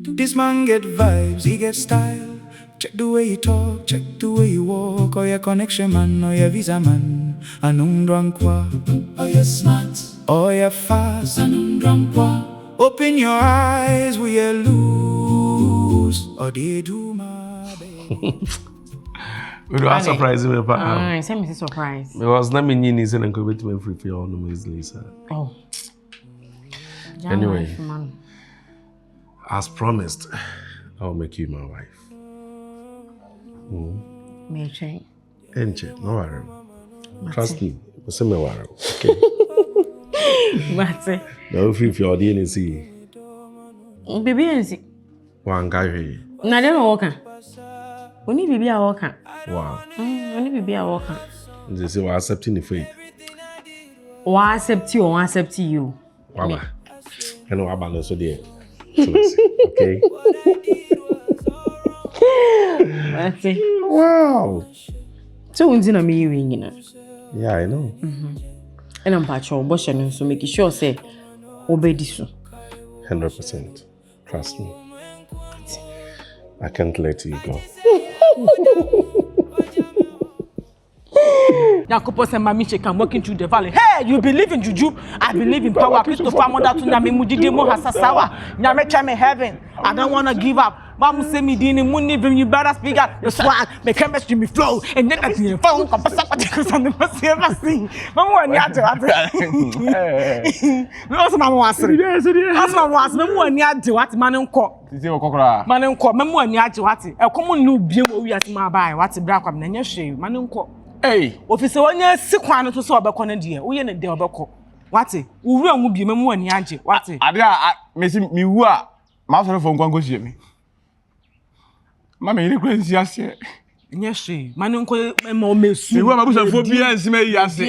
This man get vibes, he get style. Check the way you talk, check the way you walk. Or your connection man, or your visa man. Anundrankwa. Or you smart, or you fast. Anundrankwa. Open your eyes, we are loose. Or they do my baby. We do surprise me, pa. Send me surprise. Because na me nyini say na ko beti me free for all no easily, sir. Oh. Anyway, as promised, I'll make you my wife. Me check. Enche, no worry. Trust me, say me worry. Okay. Mate. No free for your DNC. Baby NC. One guy. Na dem work. Oni bibi a work. Wow. Oni bibi a work. They say we accepting the faith. We accept you, we accept you. Wow. I know about no so there. Okay. That's it. Wow. So unzi na me ring na. Yeah, I know. And I'm patcho boss and so make sure say obedi so. 100%. Trust me. I can't let you go. Yakopo say mami check I'm walking through the valley. Hey, you believe in juju? I believe in power. Christopher Monda to na me mudide mo hasasawa. Nyame try me heaven. I don't want to give up. Mama say me dini money when you better speak up. The swag, me chemistry, me flow, and then at the phone come pass up because I'm the first ever sing. Mama want ya to. No, mama was it. That's mama was. Mama want ya to what man unko. Titi okokora. Man unko. Mama want ya to what. E come no biem we ase ma buy. What bra kwam na nya hwe. Man unko. Hey, office wanya sikwan to so obekọ na de. Wo ye ne de obekọ. What? Wura mu biem mama want ya age. What? Ade a me si mi wu a ma so fo nkwan ko hie mi. Mama iri kwen si ase. Nyehwe, mane nko ma o mesu. Ewu ma busa fo bia nsima yi ase.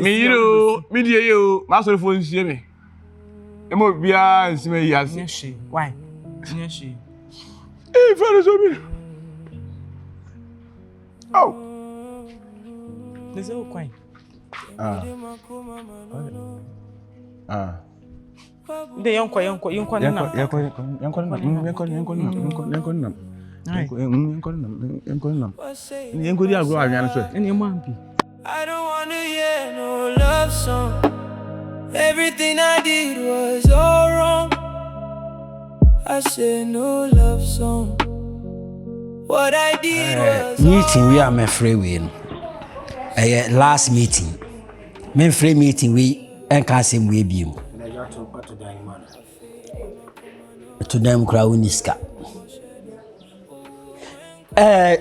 Me yiro, me die ye o, ma so fo nsie me. Emo bia nsima yi ase. Nyehwe, why? Nyehwe. Eh, fara so mi. Oh. Nese o kwai. De yonko na. Yonko. I don't want to hear no love song. Everything I did was all wrong. I said no love song. What I did was meeting we are my free win. Last meeting. My free meeting we can't say we be. To them crowniska.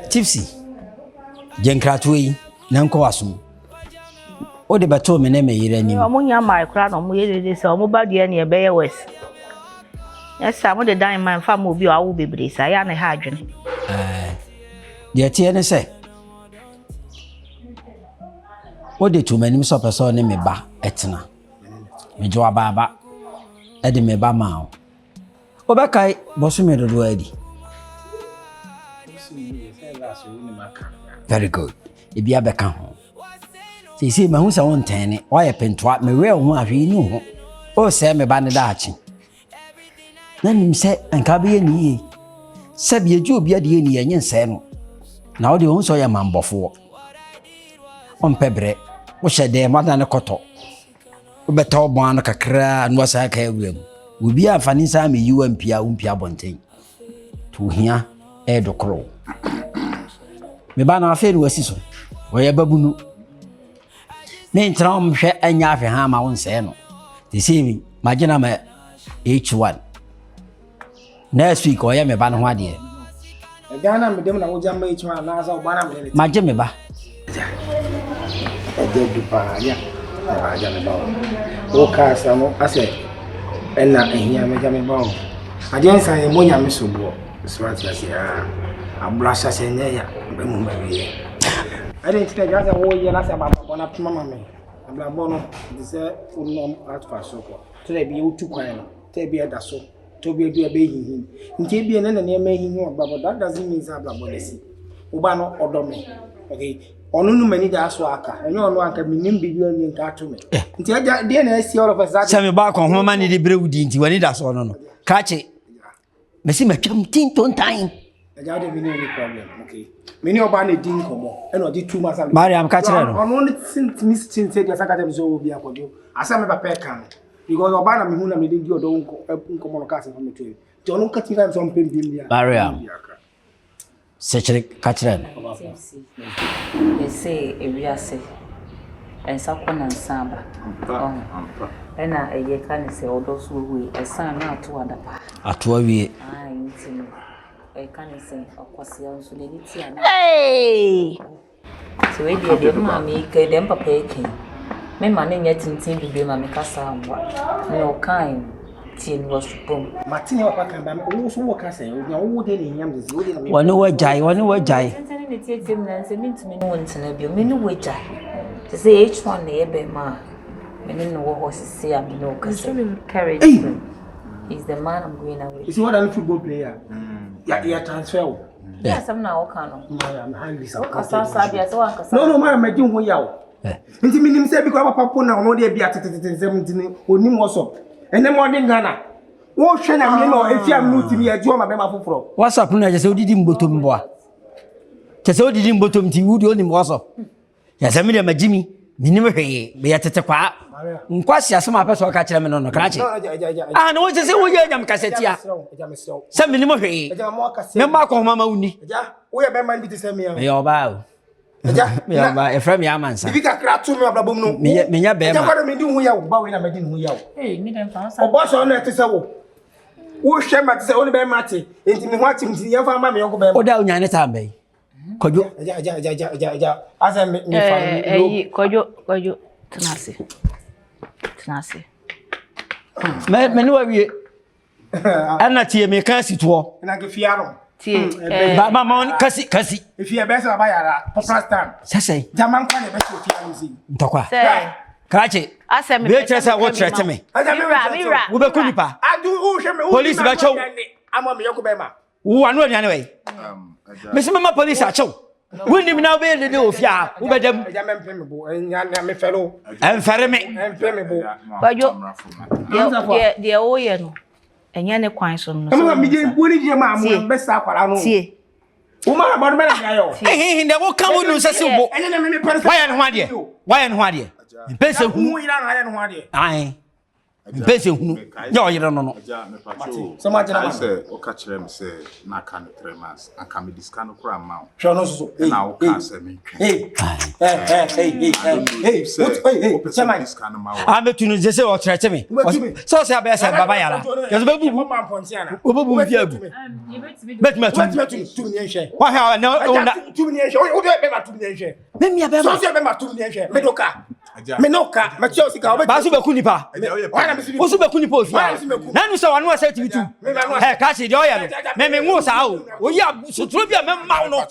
Tipsy. Jenkratwe nanko asum. O de bato me na me yire ni. Omo nya mai kra no mo yire de se omo ba de na e be ye wes. Yes, am de dan man fa mo bi o awu bebre sa ya na ha adwene. De tie ne se. O de tu manim so person ne me ba etena. Me jo aba e de me ba ma o. O ba kai bosu me dodo adi. Very good. Ebi abeka ho. See me hu se won tane. Wa ye pentoa me we ho ahwe ni ho. O se me ba ne da achi. Na nim se anka be ye ni ye. Se bi eju obi ade ye ni ye nyen se no. Na o de hu so ye mambofo. On pebre. Wo she de ma da ne koto. Wo beta obo an kakra no sa ka ewrem. Obi afani sa me yiwa mpia umpia bonten. To hia e dokro. Me ba na afa wasi so wo ye babunu ne ntra o mhwe anya afa ha ma won se no the same magina ma H1 next week o ye me ba no ho ade Ghana me dem na wo jamba H1 na za o ba na me maje me ba ade du pa ya na ba ja me ba o ka sa no ase ena ehia me ja me ba o ade nsan ye mo nya me so bo so ati ase abrasa senye ya bemu bawie ade ntine gaza wo ye na se baba na pema mama abla bono de se unom atfa so ko to de bi utu kwan no te bi eda so to bi edu ebe hihi nke bi ene na na ema hihi obaba that doesn't mean abla bono si uba no odome okay onu nu mani da so aka enye onu anka minim bi ni nka to me nti aja de na esi all of us that se me ba kon ho ma ni de brewudi nti wani da so no no ka che Messi matwam tinton time. Agya de me no any problem, okay. Me ni oba na din komo. E no di 2 months. Mariam ka kire no. Ono ne sint mistin say dia saka dem so obi akodo. Asa me papa kan. Because oba na me hu na me di odo nkomo no ka se me to. Ti ono ka ti time so mpem bi bia. Mariam. Sechere ka kire no. They say ewiase. Ensa kona nsamba. Ena eye kan se odo so we esa na ato adapa. Ato awie. Ah, intino. Can you say, of course, you also need it. Hey! So, we did mammy, them papa. My money yet in team to be mammy Cassa. No kind. Tin was boom. Martin, your papa can also work as a old in One word jai, one word jai. Sending it to him and sending to me once and a few minutes with jai. To say each one, the ebe ma. Many no horses say I'm no carriage. He's the man I'm going away. Is what a football player? Yeah, transfer. Yes, I'm now Cano. I'm hungry. No, my making way out. Into me, say, because Papa now, no, they be at 17 or Nim was up. And then more than Ghana. What shall I know if you are new to me a job? What's up? I just didn't bottom boy. Just didn't bottom to you, only was up. Yes, I mean, my Jimmy, minimum, be at the qua. Nkwasi asoma apeso ka kire me no krache ah no je se wo ye nyam kaseti a se me ni mo hwe me ma ko mama uni ja wo ye be man bi te se me ya me oba o ja me oba e fra me amansa bi ka kra tu me ablabom no me nya be ma ja ko me di hu ya wo ba we na me di hu ya wo me dem fa o boss on na te se wo hwe ma te se oni be ma te enti me ho atim ti ye fa ma me yoko be ma o da onya ne tambe kojo ja asa me fa kojo Tenase. Me no awie ana tie me kan situo na ke fiaro tie ba mama kasi if you be say ba yara popular stand sese jaman kwa ne be fiaro si ntokwa say krache asem be chere say what threat me mira wo be kunipa adu wo hwe me police ba chow amo me yoko be ma wo anu aniane we me se mama police a chow When you now be the ofia, who better me fellow and ferry me. But you, dear Oyen, and Yanni Quinson. I'm beginning putting your mamma, best aqua. See, Uma about me. He never come with us. Why and what dear? Why and what dear? Person who you don't I. Person who you don't know. So much I say, or catch them say, na can 3 months, and can be this kind of cram out. So now can't say me. Hey, I'm to know just what threat me. So say, I said, Baba Yala. There's a baby woman, Pontiana. Bet me to why have no 2 million? Who do I 2 million? Let me have 2 million. Medoka. Menoka, Machosika, Basuba Kunipa. Osuba Kunipo. Nanu so anu say to you. Eh, catch it, oya. Me mo sa o. Oya, so trobia me ma no.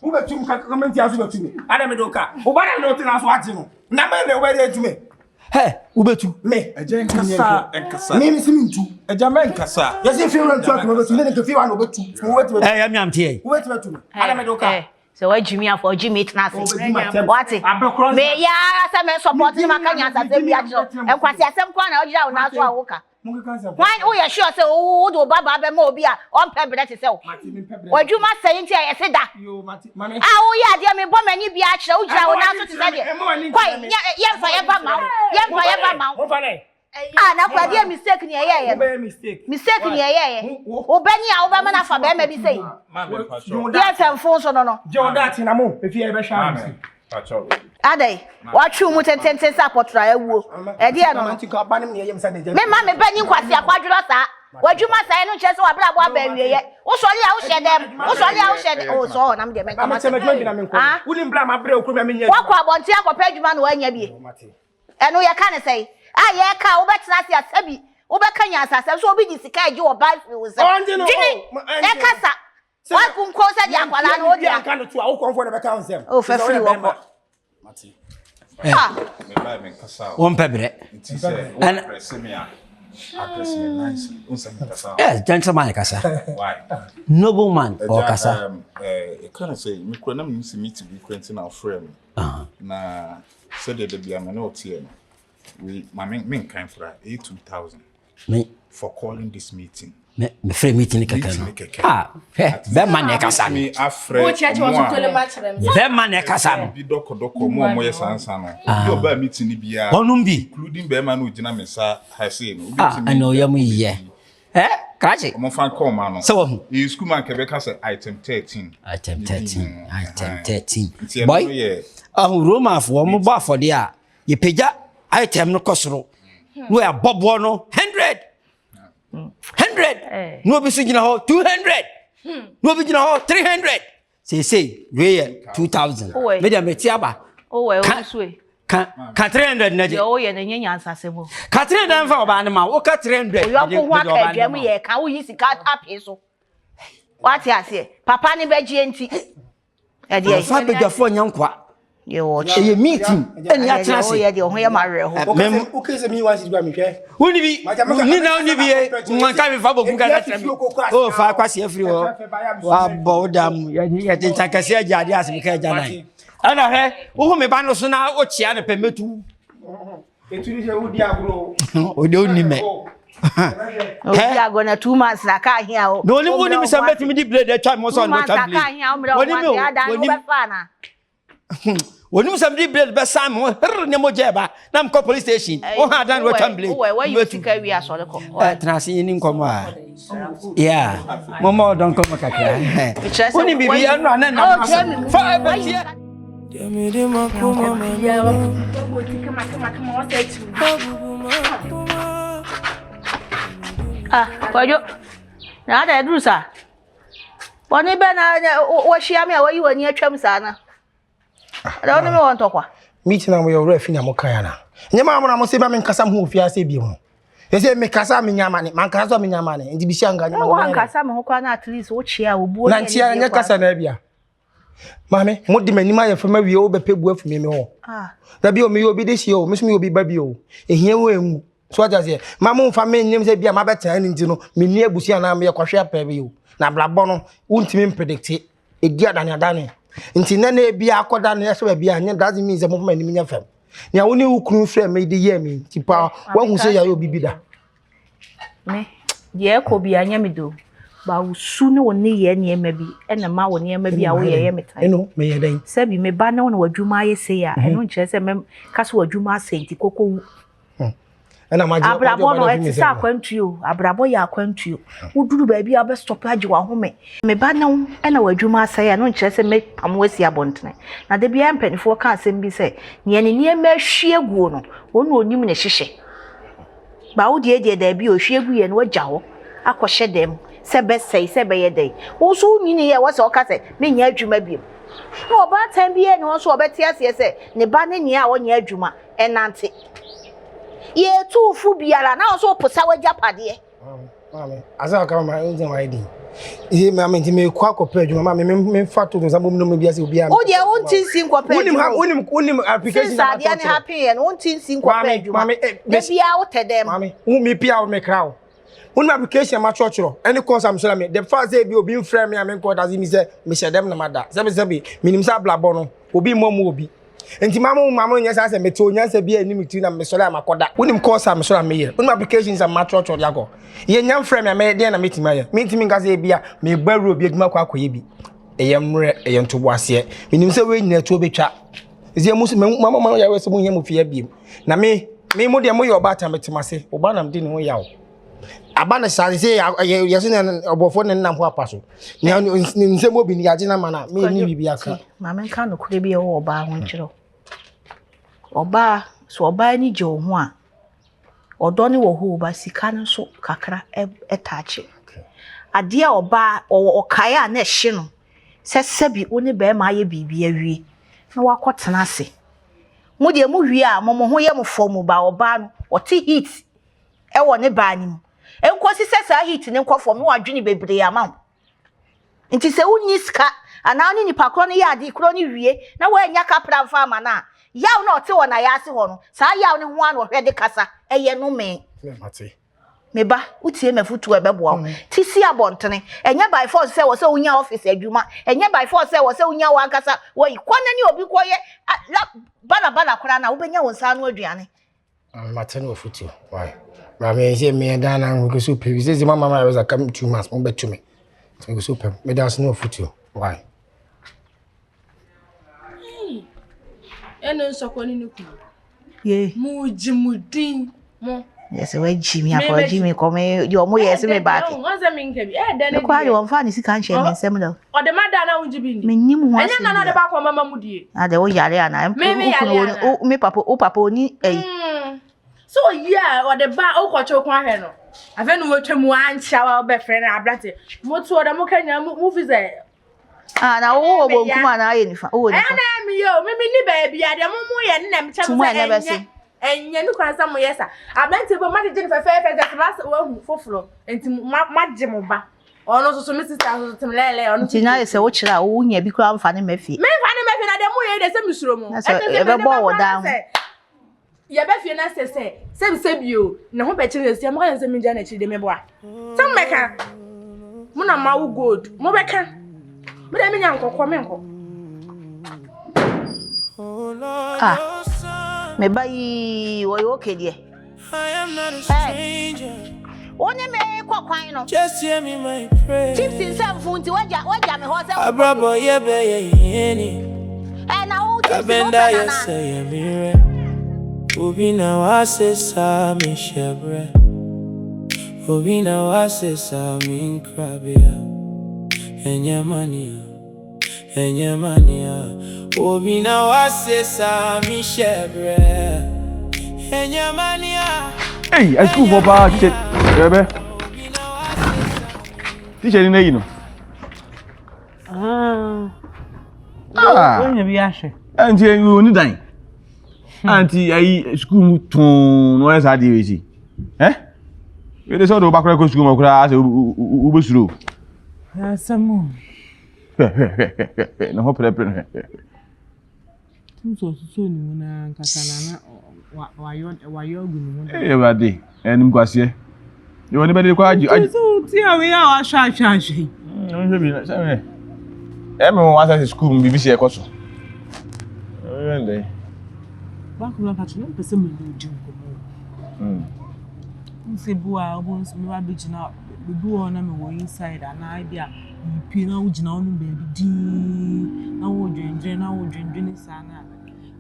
Who be tum comment ya so to me. Ada Medoka. Obana no tin aso ati no. Na me le we to me. Hey, ubetu. Me. Eja nkasa. Me simintu. Eja me nkasa. Yes, if you run to no to le ke one obetu. Wait. Eh, am yam tie. Wait to me. Ada Medoka. So what Jimmy for Jimmy Tenase? What? Me ya some support him akanya asase bi acho. E kwasi asem kwa na ogira na so awoka. Why oh you sure say oh do baba be ma obi a on pe bre te say o. Odwuma say nti e se da. Ah oh ya de me bo mani bi a kire ogira na so te say de. Kwai ye fa ye ba ma. Ye fa ye ba ma. Ah na kwa dia mistake ni ye. Mistake ni ye. Obani a obama na fa be ma bi say. Yes, I'm phone so no. John that na mo if you be sha. Adai, what you mu tenten support ra ewu. E dia no. Me ma me bani kwasi akwaduro sa. Wadwuma sa no chese wa bra bo ba wiye. Wo sori a wo hye dem. Wo sori a wo hye dem. Oh so na me de me kama. Ah, wuni bra ma bra okuru me nya. Wakwa abonti akwa adwuma no wanya bi. Eno ye ka ne sei. Ah ye ka wo betina se asabi. Wo be kanya asase so obi di sika eje wo ba fi wo se. Jini. E kasa. Why couldn't cause that Yakwala? No, I can't do. I'll come for the account. Oh, for free. One pebble. And yes, gentleman, Casa. Why? Nobleman or Casa. I can't say, me couldn't see me to be quentin our friend. Na said that be a minority. We, my main kind for 82,000 me for calling this meeting. me frɛ meeting kaka no be ma na kasa me afre wo cheche wo so tole match dem be ma na kasa no bi doko mo ye sansa no bi oba meeting bia onum bi including be ma no gina me sa ha say no I know ya mu ye Kachi mo fan call ma no so e school man kebe ka say item 13 boy Roma for mo ba for there ye pagya item no kosoro no ya bobo no 100 no be singing ho 200 no be gina ho 300 say we 2000 me dem etiaba we sue ka 300 na je yo ye na nyanya ansasebo ka 300 fa oba ne ma wo ka 300 yo ko ho aka adwam ye ka wo yi sika ape so what ya say papa ni begie enti e de fa bedwafo nyankwa yo ye meeting eni atena se ye de ho ye mare ho o kese mi wan si gba mi hwe uni bi ni na uni bi nwan ka mi fa bogu ka na tena mi o fa kwase afiri ho wa bodam ye de ntakase ajade asem ka ajadan ana he wo me ba no so na o chia ne pemetu eturi se udi agro o de oni me udi agro na 2 months na ka hia o no ni mo ni mi sam betimi di blade e twa mo so no twa blade ka hia o mra o ma da no be fa na woni mo sam di blade be sam mo ne mo jeba na mo police station o ha dan no twa blade o we you sika wi asore ko transi ni nkomo a yeah mo don komo kakra woni bibi anu ana na fa be Demide makuma kwajo na da drusa woni be na wo hia me wa yi wani atwam sa na da woni me won tokwa meeting am yo refi na mo kan na nyema amuna mo se ba me nkasa ho ofia se bi ho ese me kasa me nyama ne man kasa me nyama ne ndi bi shanga nyama wa nkasa me ho kwa na at least wo chia obuo na ntia nya kasa na bia mame mo di manima ye fama wie o bepe bu afumi me ho da bi o me yo bi de hie o me so me obi ba bi o ehie wo enwu so aja se mama mfa me nyem se bia ma betan ni ntino me ni abusia na me ye kwahwe apa bi o na blabo no untimi predict edi adane nti na na bia akoda na so bia nya doesn't mean se mo fama ni nya fam nya wo ni ukunu frɛ me de ye me ti pa wa hu se ya yo bibi da me ye ko bia nya me do ba usu ne woni ye ne ma bi ena ma woni ye ma bi a wo ye metan eno me ye den se bi me ba na woni wadwuma ye se ya eno nkyere se me kaso wadwuma senti kokko ena ma je abrabo no eti sa kwantuo abrabo ya kwantuo wuduru ba bi a be stop age wa home me ba na ena wadwuma se ya no nkyere se me pamwasi abontene na de bia mpanifo ka asem bi se ne ne ma hwie guo no wonu onim ne hyehye ba wo de da bi o hwie gu ye no wagya ho akɔhye dem sebe sei sebe ye dey wo so nyini ye wo se o ka se me nya adwuma biem no oba tan bi e no so obeti ase se ne ba ne nya a wo nya adwuma enante ye tu fu biara na so posa wagya pade mama asa ka ma nje wa idi e mama nti me kwa kopa adwuma mama me fa to so sabom no me bia se obi am o de won tin sin kopa adwuma wonim application na to ne happy and won tin sin kopa adwuma de bia wo tedem mama wo me pia wo me krawo one application ma chochoro any course am so me the first day bi obi frame me am ko does me say me share them na mada sebi minim sa blabo no obi momu obi enti mama nya sa say me to nya sa bi ani mitu na me so la makoda wonim course am so la me ye one applications am ma chochoro ya go ye nya frame me dey na metima ye me ntimi nga say bia me gbaru obi adwuma kwa akoye bi eyemre eyentobo ase minim say we nyina to betwa ezi musu mama ya we so mu nya mu fie biem na me mo de mo ye oba ta metima se oba na mde ni ho yawo abana say yesi na obofo ne nam ho apaso nya nsem obi ni age na mana me ni bibi aka mama nka no kure bi e wo oba ho nkyero oba so oba ni je ho a odo ne wo ho oba sika no so kakra etaache ade a oba okae a na hye no sebi oni be ma ye bibi awie na wakotena ase mo de mo hwie a mo ho ye mo fom ba oba no oti heat e wo ne ba nim enkosi sesa heat ne nkofo me wadwene bebre ama nti se unyi ska ana oni nipa kro ne ya ade kro ne hwie na wa nya kapra fa ama na yaw na ote wona ya ase ho no sa yaw ne ho an wo hwede kasa eye no me mate me ba utie mafutu ebebo ti si abontene enye by force se wo se unya office adwuma enye by force se wo se unya wa kasa wo ikwana ni obi koye bala kra na wo benya won sa no aduane mate no futu why Mama say me dan na we go so pay. Say mama was a come 2 months mo betu me. So we go so pay. Me dance no foot. Why? Eno nsokoni nuku. Ye. Mujimudin mo. Yes, we Jimmy for Jimmy come you mo yes me back. What's that mean kebi? Den e kwa you fa ni sika nhye me nsem do. O de mada na unjibi ni. Me nyim ho ase. Enya na de ba kwa mama mudie. Ade wo yare ana. Me papa oni eh. So yeah, o de ba o kwacho kwa he no. Afa no wotwam ancha wa be frɛ na abrate. Moto o de mo kanya mo vize. Na wo bo kuma na aye nifa. O ni. Na me yo, me ni baby ade mo ye na me cham enye nu kwanza mo yesa abante bo ma de fe just last wa hu foforo enti ma je mo ba ono so me sister so tem lele ono ti na se wo kira wo nya bi kura mfa ne mafi na de mo ye de se misuro mo e be bo wo da ye be fie na se bio na ho be kire se mo kan se mi ja na kire de me bo a sam meka mo na ma wo gold mo be ka me de me nya nkokọ me nko me bayi wo yo kede I am not a stranger. Onye me kwa kwan no. Just hear me my prayer. Chips self funti waja me ho se. Abrabo ye be ye ni. Na wo chips Abenda ye say me re. Obi na wa se sa mi shebre. Obi na wa se sa mi krabia. Enya mania. Obi na wa se sa mi shebre. Enya mania. Hey, I school for bad shit. Bebe. Teacher ni nayi no. When you be ashe. Auntie you ni dan. Auntie ai school mu ton no esa di we We dey so do bakra ko school mo kura ase u besuro. Ya samu. No ho pre no. So ni na nkasa na wayo gunu. Everybody enim kwase. You want anybody kwa aju. So ti awe ya wa sha. No be na say. Me want to school bibi se ekoso. Wende. Ba ku na ka tun pese me do nkomo. Nse bua obons me wa bigina bibi wona me wo inside ana bia pi na wo gina onu baby di na wo dwendwen sana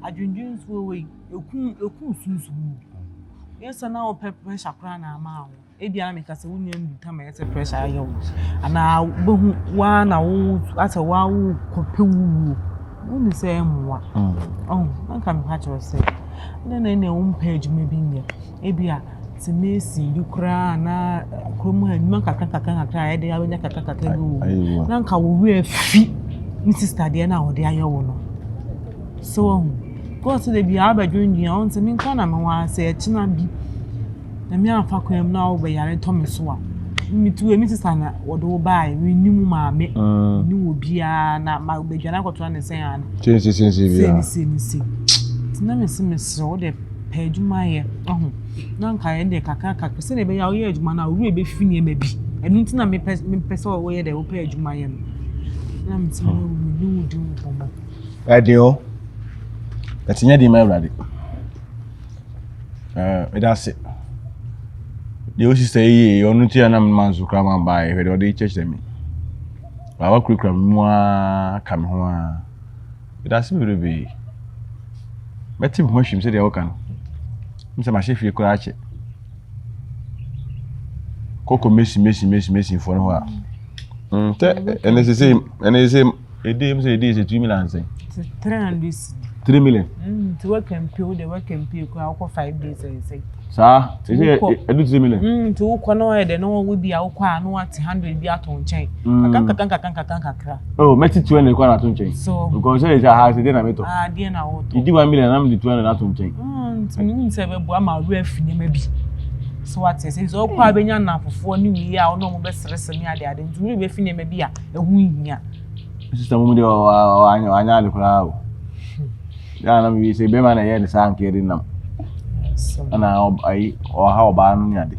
adwendwen so we eku sunsun yes na wo pressure kra na ama wo e bia na me kase wo nyam duta ma yes pressure ayo ana behu wa na wo asa wa wo kopewu wo ni say emwa na ka me ha cho say na wo page me bi nye e bia ti mesi dukra na kromu anuma kakaka e de abenya kakaka go na nka wo we afi mi sister de na wo de ayo no so go to the bia abadwundua on se mi nka na me wa se china bi na mi afa kwam na wo be yare to me so a mi tu mi sister na wo do bai mi nimu maame ni wo bia na ma be dwana kwoto na sen an sensi bia sensi tina me se so de pejuma ye na nka ye de kakaka se ne be ya wo ye adwuma na wo be fi ne ma bi enu ntina me pese wo ye de wo pe adwuma ye na me timo ni wudi mpomo adio atinya di ma brade me da se de o si say onu ti na man so kra man bai we de church dem ba wa kurikura mu a ka me ho a me da se me be metim ho hwim se de wo kan mse ma chef yekura ache koko mesi for ho a NSC edi mse edi se 2 million say 3 million to work and pay ko akọ 5 days say sa edu 3 million to ko no e de no we bia akọ a no at 100 bi aton chen kanka oh meti 200 kwa aton chen so because say ha se de na meto de na wo to idi 1 million am di 200 aton chen ntimi nse be bua ma ru afini ma bi so what say so kwa abenya na afofo ni wi a ono mo be srese mi ade ntimi be fini ma bi a ehu hia sister mo de anya ale kura o ya na mi se be ma na ye ni san kiri nam ana ai o ha oba no ni ade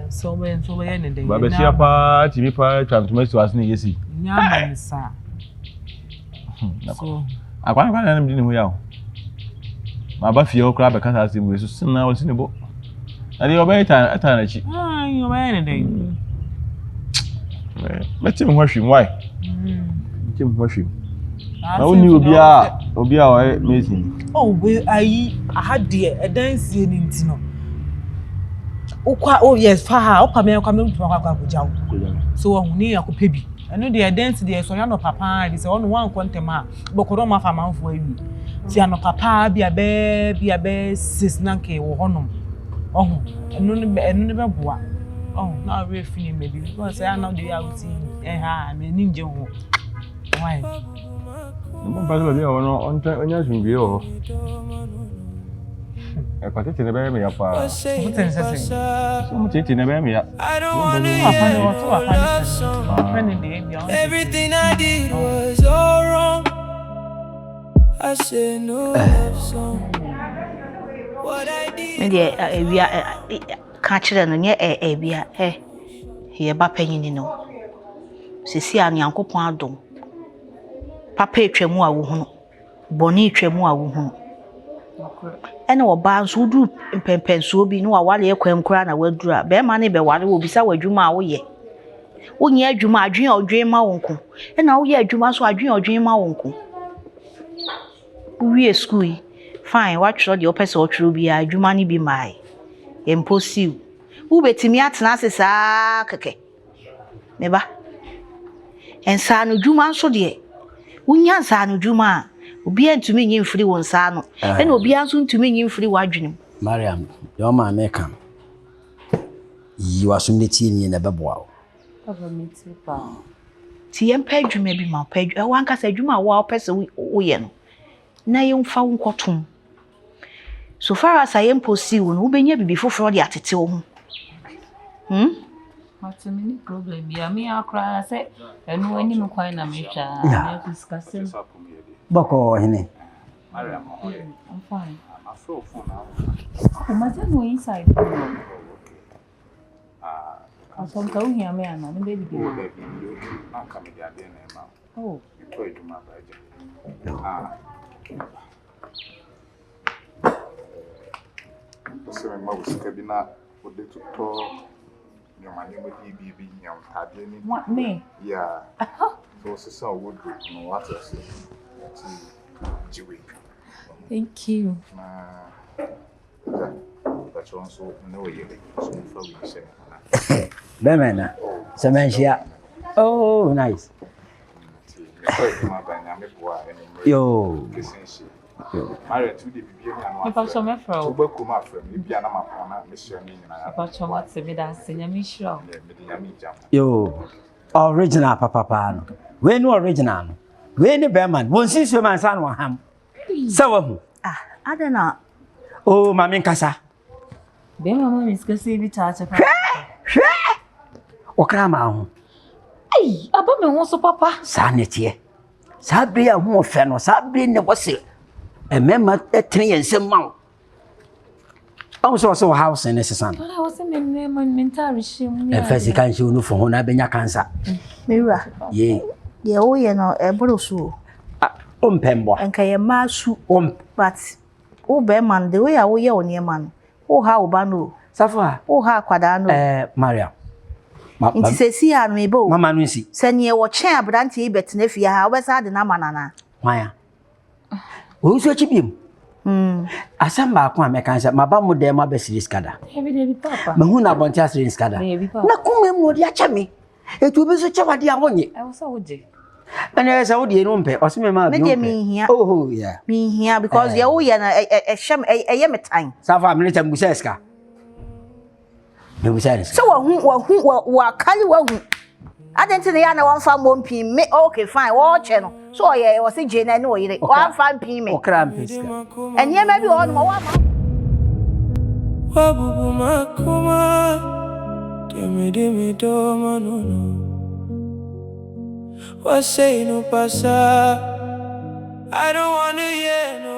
so be ye ne de ba be sia pa ti mi pa transform to as ni yesi nya ma sa so akwa na mi ni ho ya o ma ba fie okra be kasa se mu so na o sinebo Ade obey time chi. Ah, you obey anything. Let him wash him. Why? Let him wash him. I only obi a meeting. Oh, we I had dear a dance in Tino. Oh, yes, far. Come to Agya. So I need a baby. I know they are dancing there, so you're no papa. It's on one quantema, but could not have a for you. See, no papa, be a bear, sis nanke or honum. Oh, and never boa. Oh, now we're feeling maybe because I know the out I'm a ninja. Why? No, but on your video. I got it in a baby up. What's in a baby up? I don't want to hear everything I did was all wrong. I said no love song. What I did. Maybe we are catching and yet a beer. Eh, here, Bapping, no. Cecilia Yankopon dom. Papa Tremua wohunu. Boni Tremua wohunu. Ene obanso wodu mpempenso bi no awale ekwankura na wadura be ma ne be ware wo bisa wadwuma wo ye wonye adwuma adwen odwen ma wonko ena wo ye adwuma so adwen odwen ma wonko we school fine what tro the opese otro bi adwuma ne bi mai impossible wo betimi atena sesa keke me ba ensa no dwuma so de wonya nsa no dwuma obi antumi nyi mfiri won sa no ena obi anso ntumi nyi mfiri wadwenem Mariam your ma make am you asumneti ni na beboa Papa meti pa ti yempa adwuma bi ma pa adwuma wanka sa adwuma wa opese wo ye no na yemfa wonkotom so far as I am possible no benya bibi foforo de atete wo What's any problem? Yeah, me akra say enu ani me kwan na me twa na discuss. Boko hene. Mariam, I'm fine. I'm so fine now. Oh, imagine we inside. I some tell here me ana, me baby. Oh, baby, you not come here again now. Oh, you pray to my brother. So my mom was cabina would they to talk. Your money would be young. What me? Yeah. So so would no what I say. Thank you. But you also know you so far we say. Bemena. Sementia. Oh, nice. Yo. Mariam to the baby and Papa so me fro. To back come from me bia na mapona me share me na. Papa so what se me da se nyame shira. Yo. Original papa no. We no original no. We ni Berman. Won since we man san wa ham. Sawa. Adana. Oh, mama nkasa. Be mama miskasi bi ta cha pa. Okra ma ho. Ai, aba me ho so papa. Sa netie. Sa bri a ho fe no, sa bri ne wose. Emema etene yensem ma. Awu so house in sesan. But I was in mental regime. E first kan shi unu fo ho na benya cancer. Mira. Ye. Ye wo ye no e boro so. Ompembo. Enka ye masu but wo be man the way wo ye oni man. Wo ha wo ba no. Sarfowaa. Wo ha kwada no. Mariam. Nti sesi ya no ebe o. Mama no nsi. Se ne wo chen abrante e betena fie ha wo be sa de na manana. Wanya. Wo so chibim. Asamba akwa mekansa maba mu dem abesiri skada. Ebi papa. Mahu na bonti asiri skada. Na kuma mu odi acha me. Etu bi so chewade a wonye. I was so would. Ana sa wodi enu mpe. Osime ma bi. Me de me hia. Oh yeah. Me hia because ye wo ye na hwem ye me tan. Sarfowaa me leta mbusa ska. Me busa ni. So wa kali wa hu. Adenti ya na wan fa mompi me okay fine wo che no. So ye wo se je na no yire. Wan fa mpi me. Okra mpiska. Enye ma bi wo no wa ma. Wabubu makuma. Demi do manono. What say no pasa? I don't wanna hear no